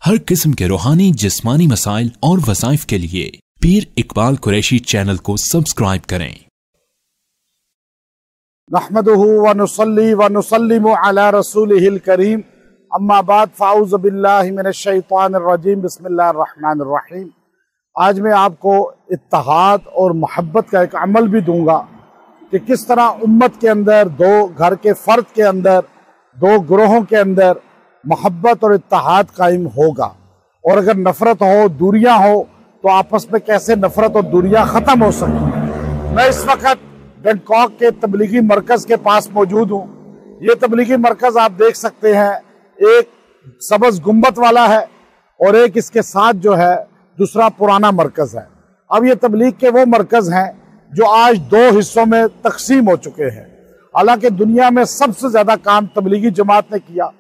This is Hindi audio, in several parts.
हर किस्म के रूहानी जिस्मानी मसाइल और वज़ाइफ के लिए पीर इकबाल कुरैशी चैनल को सब्सक्राइब करें। नहमदुहु व नुसल्ली व नुसल्लिमु अला रसूलिहिल करीम, अम्मा बाद, फ़ाऊज़ु बिल्लाहि मिनश शैतानिर रजीम, बिस्मिल्लाहिर रहमानिर रहीम। आज मैं आपको इत्तेहाद और मोहब्बत का एक अमल भी दूंगा कि किस तरह उम्मत के अंदर, दो घर के फ़र्द के अंदर, दो ग्रोहों के अंदर मोहब्बत और इत्तेहाद कायम होगा। और अगर नफ़रत हो, दूरियां हो, तो आपस में कैसे नफ़रत और दूरियां ख़त्म हो सकती। मैं इस वक्त बैंकॉक के तबलीगी मरकज़ के पास मौजूद हूँ। ये तबलीगी मरकज़ आप देख सकते हैं, एक सबज़ गुंबद वाला है और एक इसके साथ जो है दूसरा पुराना मरकज़ है। अब ये तबलीग के वो मरकज़ हैं जो आज दो हिस्सों में तकसीम हो चुके हैं। हालांकि दुनिया में सबसे ज़्यादा काम तबलीगी जमात ने किया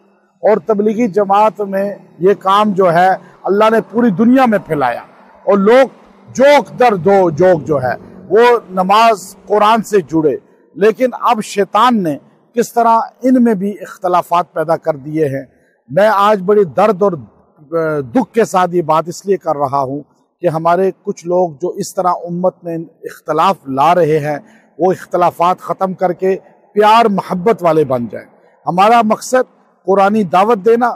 और तबलीगी जमात में ये काम जो है अल्लाह ने पूरी दुनिया में फैलाया और लोग जोक दर दो जोक जो है वो नमाज कुरान से जुड़े। लेकिन अब शैतान ने किस तरह इनमें भी इख्तलाफात पैदा कर दिए हैं। मैं आज बड़ी दर्द और दुख के साथ ये बात इसलिए कर रहा हूँ कि हमारे कुछ लोग जो इस तरह उम्मत में इख्तलाफ ला रहे हैं वो इख्तलाफात ख़त्म करके प्यार मोहब्बत वाले बन जाएं। हमारा मकसद कुरानी दावत देना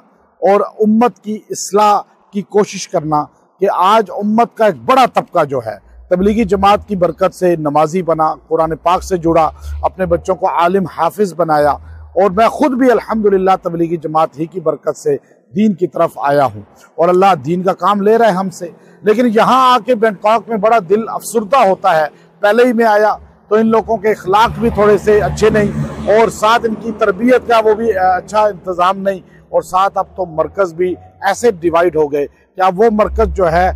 और उम्मत की इस्लाह की कोशिश करना कि आज उम्मत का एक बड़ा तबका जो है तबलीगी जमात की बरकत से नमाजी बना, कुरान पाक से जुड़ा, अपने बच्चों को आलिम हाफिज बनाया। और मैं खुद भी अल्हम्दुलिल्लाह तबलीगी जमात ही की बरकत से दीन की तरफ आया हूँ और अल्लाह दीन का काम ले रहा है हमसे। लेकिन यहाँ आके बैंकॉक में बड़ा दिल अफसुर्दा होता है। पहले ही मैं आया तो इन लोगों के अखलाक भी थोड़े से अच्छे नहीं और साथ इनकी तरबियत का वो भी अच्छा इंतज़ाम नहीं, और साथ अब तो मरकज़ भी ऐसे डिवाइड हो गए कि अब वो मरकज़ जो है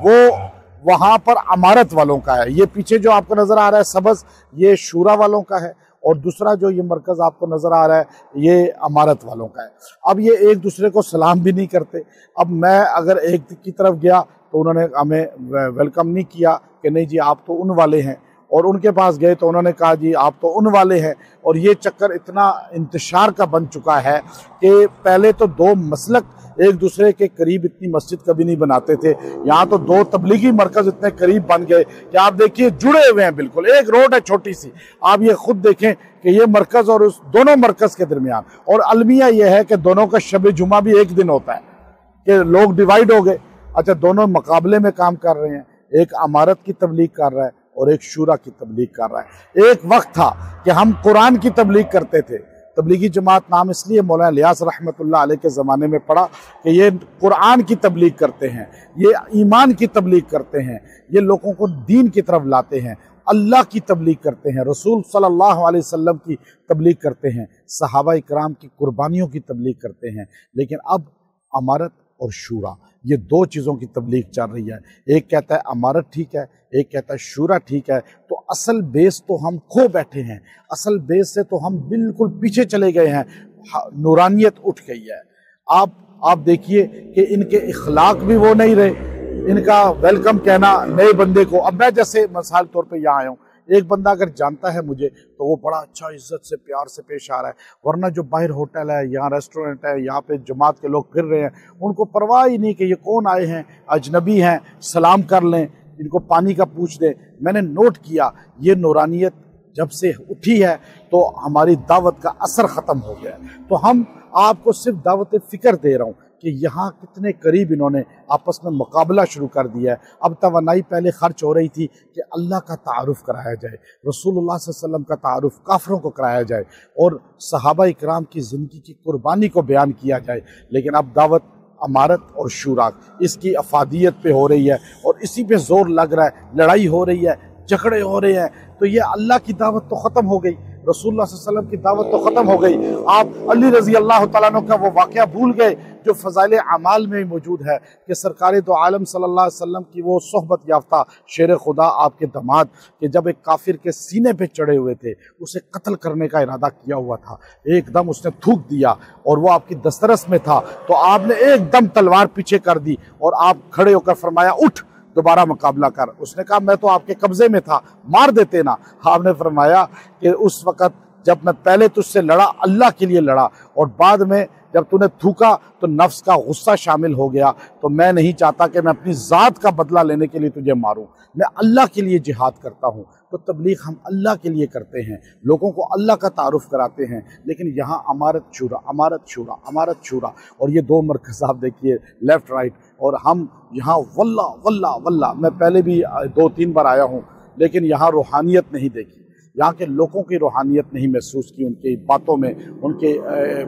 वो वहाँ पर अमारत वालों का है। ये पीछे जो आपको नज़र आ रहा है सबज़, ये शूरा वालों का है, और दूसरा जो ये मरकज़ आपको नज़र आ रहा है ये अमारत वालों का है। अब ये एक दूसरे को सलाम भी नहीं करते। अब मैं अगर एक की तरफ गया तो उन्होंने हमें वेलकम नहीं किया कि नहीं जी आप तो उन वाले हैं, और उनके पास गए तो उन्होंने कहा जी आप तो उन वाले हैं। और ये चक्कर इतना इंतशार का बन चुका है कि पहले तो दो मसलक एक दूसरे के करीब इतनी मस्जिद कभी नहीं बनाते थे, यहाँ तो दो तबलीगी मरकज़ इतने करीब बन गए कि आप देखिए जुड़े हुए हैं, बिल्कुल एक रोड है छोटी सी। आप ये खुद देखें कि ये मरकज़ और उस दोनों मरकज़ के दरमियान, और अलमिया ये है कि दोनों का शब जुमा भी एक दिन होता है कि लोग डिवाइड हो गए। अच्छा, दोनों मुकाबले में काम कर रहे हैं, एक अमारत की तबलीग कर रहा है और एक शूरा की तबलीग कर रहा है। एक वक्त था कि हम कुरान की तबलीग करते थे। तबलीगी जमात नाम इसलिए मौलाना इलियास रहमतुल्लाह अलैह के ज़माने में पड़ा कि ये कुरान की तबलीग करते हैं, ये ईमान की तबलीग करते हैं, ये लोगों को दीन की तरफ लाते हैं, अल्लाह की तबलीग करते हैं, रसूल सल्लल्लाहु अलैहि वसल्लम की तबलीग करते हैं, सहाबा इकराम की कुर्बानियों की तबलीग करते हैं। लेकिन अब अमारत और शूरा, ये दो चीज़ों की तबलीग चल रही है। एक कहता है अमारत ठीक है, एक कहता है शूरा ठीक है। तो असल बेस तो हम खो बैठे हैं, असल बेस से तो हम बिल्कुल पीछे चले गए हैं, नूरानियत उठ गई है। आप देखिए कि इनके इखलाक भी वो नहीं रहे, इनका वेलकम कहना नए बंदे को। अब मैं जैसे मिसाल तौर पे यहाँ आया हूँ, एक बंदा अगर जानता है मुझे तो वो बड़ा अच्छा इज्जत से प्यार से पेश आ रहा है, वरना जो बाहर होटल है, यहाँ रेस्टोरेंट है, यहाँ पे जमात के लोग फिर रहे हैं, उनको परवाह ही नहीं कि ये कौन आए हैं, अजनबी हैं, सलाम कर लें, इनको पानी का पूछ दें। मैंने नोट किया ये नूरानियत जब से उठी है तो हमारी दावत का असर ख़त्म हो गया। तो हम आपको सिर्फ दावत फ़िक्र दे रहा हूँ कि यहाँ कितने करीब इन्होंने आपस में मुकाबला शुरू कर दिया है। अब तवन्नाई पहले खर्च हो रही थी कि अल्लाह का तारुफ कराया जाए, रसूलुल्लाह सल्लल्लाहु अलैहि वसल्लम का तारुफ काफिरों को कराया जाए और सहाबा इकराम की ज़िंदगी की कुर्बानी को बयान किया जाए। लेकिन अब दावत अमारत और शूरा इसकी अफादियत पे हो रही है और इसी पे जोर लग रहा है, लड़ाई हो रही है, झगड़े हो रहे हैं। तो ये अल्लाह की दावत तो ख़त्म हो गई, रसूलुल्लाह सल्लल्लाहु अलैहि वसल्लम की दावत तो ख़त्म हो गई। आप अली रज़ी अल्लाह तआला अन्हु का वो वाक़या भूल गए जो फ़ज़ाइल अमाल में मौजूद है कि सरकार दो आलम सल्लल्लाहु अलैहि वसल्लम की वो सोहबत याफ्ता शेर खुदा आपके दामाद कि जब एक काफिर के सीने पे चढ़े हुए थे, उसे कत्ल करने का इरादा किया हुआ था, एकदम उसने थूक दिया और वो आपकी दस्तरस में था, तो आपने एकदम तलवार पीछे कर दी और आप खड़े होकर फरमाया उठ दोबारा मुकाबला कर। उसने कहा मैं तो आपके कब्जे में था, मार देते ना। आपने फरमाया कि उस वक़्त जब मैं पहले तुझसे लड़ा अल्लाह के लिए लड़ा और बाद में जब तूने थूका तो नफ्स का गुस्सा शामिल हो गया। तो मैं नहीं चाहता कि मैं अपनी ज़ात का बदला लेने के लिए तुझे मारूं, मैं अल्लाह के लिए जिहाद करता हूं। तो तबलीग हम अल्लाह के लिए करते हैं, लोगों को अल्लाह का तारुफ कराते हैं। लेकिन यहाँ अमारत शूरा, अमारत शूरा, अमारत शूरा, और ये दो मरकज़ आप देखिए लेफ़्ट राइट, और हम यहाँ वल्ला वल्ला वल्ला, मैं पहले भी 2-3 बार आया हूँ, लेकिन यहाँ रूहानियत नहीं देखी, यहाँ के लोगों की रूहानियत नहीं महसूस की, उनकी बातों में, उनके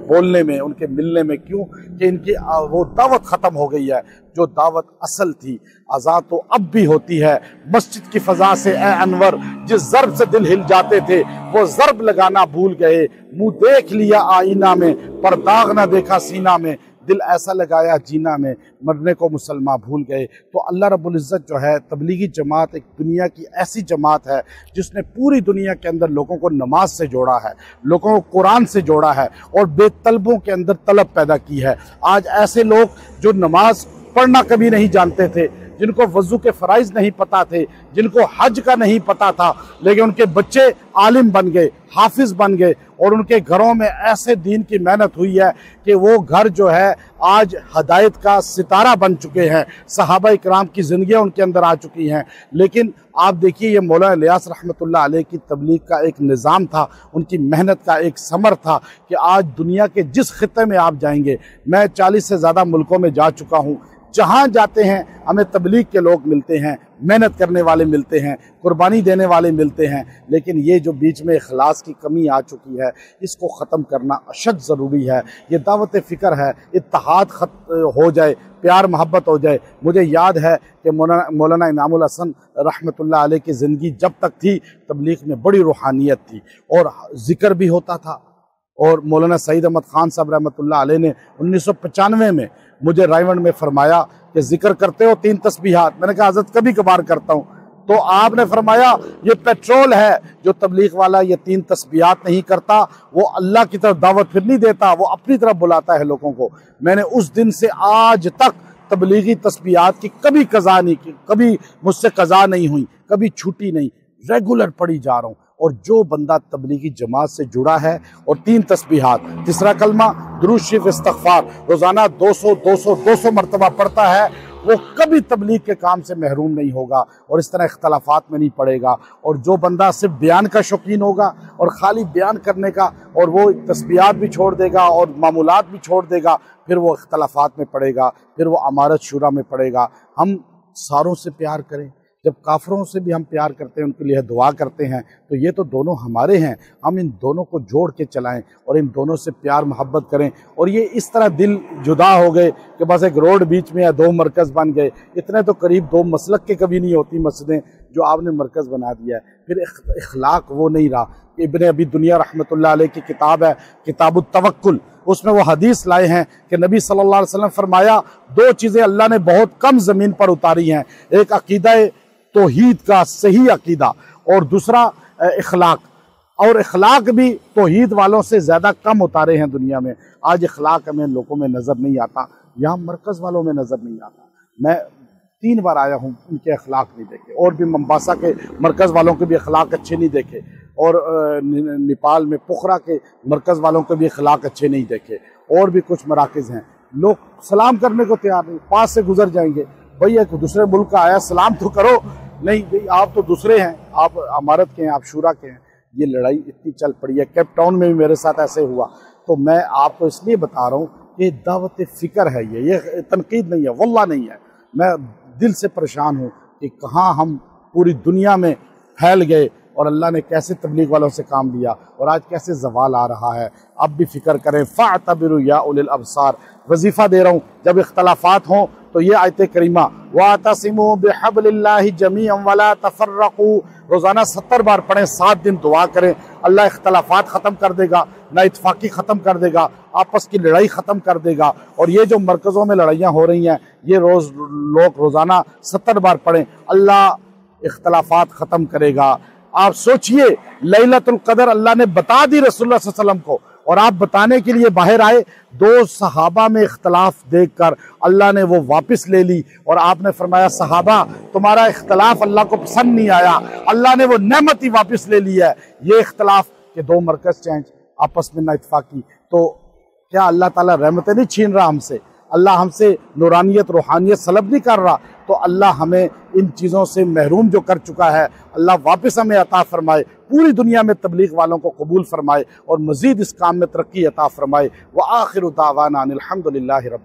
बोलने में, उनके मिलने में। क्यों कि इनकी वो दावत ख़त्म हो गई है, जो दावत असल थी। अज़ा तो अब भी होती है मस्जिद की फ़ज़ा से ए अनवर, जिस ज़र्ब से दिल हिल जाते थे वो ज़र्ब लगाना भूल गए। मुँह देख लिया आईना में पर दाग ना देखा सीना में, दिल ऐसा लगाया जीना में, मरने को मुसलमान भूल गए। तो अल्लाह रब्बुल इज़्ज़त जो है, तबलीगी जमात एक दुनिया की ऐसी जमात है जिसने पूरी दुनिया के अंदर लोगों को नमाज से जोड़ा है, लोगों को कुरान से जोड़ा है, और बेतलबों के अंदर तलब पैदा की है। आज ऐसे लोग जो नमाज पढ़ना कभी नहीं जानते थे, जिनको वज़ू के फ़राइज़ नहीं पता थे, जिनको हज का नहीं पता था, लेकिन उनके बच्चे आलिम बन गए, हाफिज़ बन गए, और उनके घरों में ऐसे दीन की मेहनत हुई है कि वो घर जो है आज हदायत का सितारा बन चुके हैं। सहाबा इकराम की ज़िंदगियाँ उनके अंदर आ चुकी हैं। लेकिन आप देखिए, ये मौलाना इलियास रहमतुल्लाह अलैह की तबलीग का एक निज़ाम था, उनकी मेहनत का एक समर था कि आज दुनिया के जिस खित्ते में आप जाएंगे, मैं 40 से ज़्यादा मुल्कों में जा चुका हूँ, जहाँ जाते हैं हमें तबलीग के लोग मिलते हैं, मेहनत करने वाले मिलते हैं, कुर्बानी देने वाले मिलते हैं। लेकिन ये जो बीच में इखलास की कमी आ चुकी है, इसको ख़त्म करना अशद ज़रूरी है। ये दावत फ़िक्र है, इत्तेहाद हो जाए, प्यार मोहब्बत हो जाए। मुझे याद है कि मौलाना इनामुल हसन रहमतुल्लाह अलैह की ज़िंदगी जब तक थी, तबलीग में बड़ी रूहानियत थी और ज़िक्र भी होता था। और मौलाना सईद अहमद खान साहब रहमतुल्लाह अलैह ने 1995 में मुझे रायवंड में फरमाया कि जिक्र करते हो 3 तस्बीहात। मैंने कहा हज़रत कभी कभार करता हूँ। तो आपने फरमाया ये पेट्रोल है, जो तबलीग वाला ये 3 तस्बीहात नहीं करता वो अल्लाह की तरफ दावत फिर नहीं देता, वो अपनी तरफ बुलाता है लोगों को। मैंने उस दिन से आज तक तबलीगी तस्बीहात की कभी कज़ा नहीं की, कभी मुझसे कज़ा नहीं हुई, कभी छूटी नहीं, रेगुलर पढ़ी जा रहा हूँ। और जो बंदा तबलीगी जमात से जुड़ा है और 3 तस्बीहात, तीसरा कलमा, दुरूद शरीफ, इस्तिग़फ़ार रोज़ाना 200 मरतबा पढ़ता है, वो कभी तबलीग के काम से महरूम नहीं होगा और इस तरह इख्तलाफात में नहीं पड़ेगा। और जो बंदा सिर्फ बयान का शौकीन होगा और ख़ाली बयान करने का, और वो तस्बीहात भी छोड़ देगा और मामूलात भी छोड़ देगा, फिर वो इख्तलाफात में पड़ेगा, फिर वो अमारत शूरा में पड़ेगा। हम सारों से प्यार करें, जब काफिरों से भी हम प्यार करते हैं, उनके लिए दुआ करते हैं, तो ये तो दोनों हमारे हैं। हम इन दोनों को जोड़ के चलाएं और इन दोनों से प्यार मोहब्बत करें। और ये इस तरह दिल जुदा हो गए कि बस एक रोड बीच में है, 2 मरकज़ बन गए। इतने तो करीब 2 मसलक के कभी नहीं होती मस्जिदें, जो आपने मरकज़ बना दिया है। फिर इखलाक वो नहीं रहा। इब्ने अबी दुनिया रहमतुल्लाह अलैह की किताब है किताबुत तवक्कुल, उसमें वो हदीस लाए हैं कि नबी सल्लल्लाहु अलैहि वसल्लम फरमाया, 2 चीज़ें अल्लाह ने बहुत कम ज़मीन पर उतारी हैं, एक अकीदा तौहीद का सही अकीदा, और दूसरा इखलाक। और इखलाक भी तौहीद वालों से ज़्यादा कम उतारे हैं दुनिया में। आज इखलाक हमें लोगों में नज़र नहीं आता, यहाँ मरकज़ वालों में नज़र नहीं आता। मैं 3 बार आया हूँ, उनके अखलाक नहीं देखे, और भी मंबासा के मरकज़ वालों के भी अखलाक अच्छे नहीं देखे, और नेपाल में पोखरा के मरकज़ वालों के भी अखलाक अच्छे नहीं देखे, और भी कुछ मराकज़ हैं। लोग सलाम करने को तैयार नहीं, पास से गुजर जाएंगे। भाई एक दूसरे मुल्क का आया, सलाम तो करो। नहीं भाई, आप तो दूसरे हैं, आप अमारत के हैं, आप शूरा के हैं। ये लड़ाई इतनी चल पड़ी है, केप टाउन में भी मेरे साथ ऐसे हुआ। तो मैं आपको इसलिए बता रहा हूँ कि दावत फ़िक्र है, ये तनकीद नहीं है, वल्लाह नहीं है। मैं दिल से परेशान हूँ कि कहाँ हम पूरी दुनिया में फैल गए और अल्लाह ने कैसे तबलीग वालों से काम लिया और आज कैसे ज़वाल आ रहा है। अब भी फ़िक्र करें। फ़अतबिरू या उलिल अबसार, वजीफ़ा दे रहा हूँ, जब इख्तलाफात हों तो ये आयत करीमा, वातसिमू बिहब्लिल्लाहि जमीअन वला तफर्रकू, रोज़ाना 70 बार पढ़ें, 7 दिन दुआ करें। अल्लाह इख्तलाफात ख़त्म कर देगा, ना इत्तफ़ाक़ी ख़त्म कर देगा, आपस की लड़ाई ख़त्म कर देगा। और ये जो मरकज़ों में लड़ाइयाँ हो रही हैं, ये लोग रोज़ाना 70 बार पढ़ें, अल्लाह इख्तलाफात ख़त्म करेगा। आप सोचिए, लैलतुल क़द्र अल्लाह ने बता दी रसूलुल्लाह सल्लल्लाहु अलैहि वसल्लम को, और आप बताने के लिए बाहर आए। 2 सहाबा में इख्तलाफ देखकर अल्लाह ने वो वापस ले ली, और आपने फरमाया, सहाबा तुम्हारा इख्तलाफ अल्लाह को पसंद नहीं आया, अल्लाह ने वो नेमत ही वापस ले ली है। ये इख्तलाफ के 2 मरकज़ चेंज, आपस में ना इत्तफ़ाक़ी। तो क्या अल्लाह ताला रहमतें नहीं छीन रहा हमसे? अल्लाह हमसे नूरानियत रूहानियत सलब नहीं कर रहा? तो अल्लाह हमें इन चीज़ों से महरूम जो कर चुका है, अल्लाह वापस हमें अता फरमाए, पूरी दुनिया में तबलीग वालों को कबूल फरमाए और मज़ीद इस काम में तरक्की अता फरमाए। व आखिर दावाना अनिल हम्दुलिल्लाहि रब्बिल